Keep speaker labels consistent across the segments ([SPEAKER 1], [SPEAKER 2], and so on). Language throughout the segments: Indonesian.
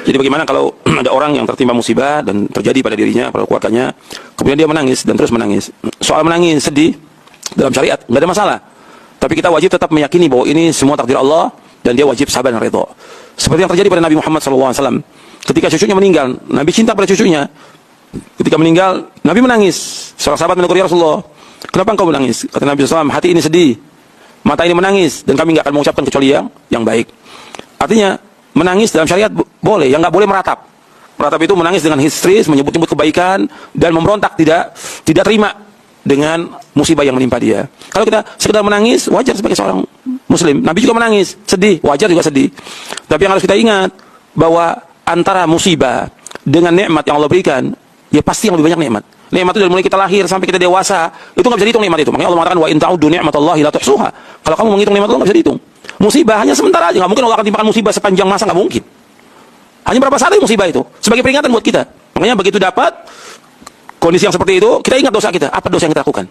[SPEAKER 1] Jadi bagaimana kalau ada orang yang tertimpa musibah dan terjadi pada dirinya, pada keluarganya, kemudian dia menangis dan terus menangis. Soal menangis, sedih, dalam syariat nggak ada masalah. Tapi kita wajib tetap meyakini bahwa ini semua takdir Allah dan dia wajib sabar dan redha. Seperti yang terjadi pada Nabi Muhammad SAW. Ketika cucunya meninggal, Nabi cinta pada cucunya. Ketika meninggal, Nabi menangis. Seorang sahabat menegur, "Ya Rasulullah, kenapa engkau menangis?" Kata Nabi SAW, "Hati ini sedih, mata ini menangis, dan kami nggak akan mengucapkan kecuali yang baik." Artinya, menangis dalam syariat boleh, yang nggak boleh meratap. Meratap itu menangis dengan histeris, menyebut-nyebut kebaikan, dan memberontak, tidak terima dengan musibah yang menimpa dia. Kalau kita sekedar menangis, wajar sebagai seorang muslim. Nabi juga menangis, sedih, wajar juga sedih. Tapi yang harus kita ingat, bahwa antara musibah dengan nikmat yang Allah berikan, ya pasti yang lebih banyak nikmat. Nikmat itu dari mulai kita lahir sampai kita dewasa, itu nggak bisa dihitung nikmat itu. Makanya Allah mengatakan, "Wa in ta'uddu ni'matallahi la tuhsuha." Kalau kamu menghitung nikmat Allah, nggak bisa dihitung. Musibah hanya sementara aja, nggak mungkin Allah akan timpakan musibah sepanjang masa, nggak mungkin. Hanya berapa saat musibah itu, sebagai peringatan buat kita. Makanya begitu dapat kondisi yang seperti itu, kita ingat dosa kita, apa dosa yang kita lakukan.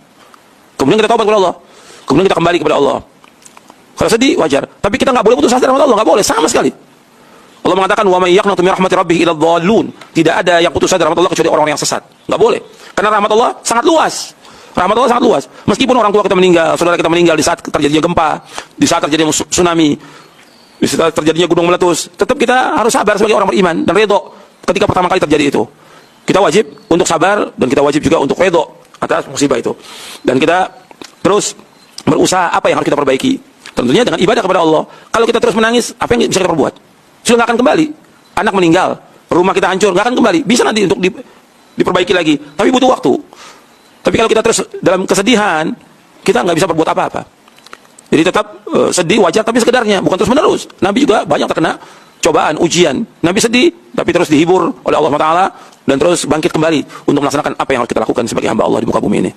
[SPEAKER 1] Kemudian kita taubat kepada Allah, kemudian kita kembali kepada Allah. Kalau sedih, wajar. Tapi kita nggak boleh putus asa dari rahmat Allah, nggak boleh sama sekali. Allah mengatakan, "Wa may yaqnatu min rahmati rabbih illa dhallun." Tidak ada yang putus asa dari rahmat Allah kecuali orang-orang yang sesat. Nggak boleh. Karena rahmat Allah sangat luas. Rahmat Allah sangat luas. Meskipun orang tua kita meninggal, saudara kita meninggal di saat terjadinya gempa, di saat terjadinya tsunami, di saat terjadinya gunung meletus, tetap kita harus sabar sebagai orang beriman dan redho ketika pertama kali terjadi itu. Kita wajib untuk sabar dan kita wajib juga untuk redho atas musibah itu. Dan kita terus berusaha apa yang harus kita perbaiki. Tentunya dengan ibadah kepada Allah. Kalau kita terus menangis, apa yang bisa kita perbuat? Sudah nggak akan kembali. Anak meninggal, rumah kita hancur, nggak akan kembali. Bisa nanti untuk diperbaiki lagi, tapi butuh waktu. Tapi kalau kita terus dalam kesedihan, kita nggak bisa berbuat apa-apa. Jadi tetap sedih, wajar, tapi sekedarnya, bukan terus menerus. Nabi juga banyak terkena cobaan, ujian. Nabi sedih, tapi terus dihibur oleh Allah Taala dan terus bangkit kembali untuk melaksanakan apa yang harus kita lakukan sebagai hamba Allah di muka bumi ini.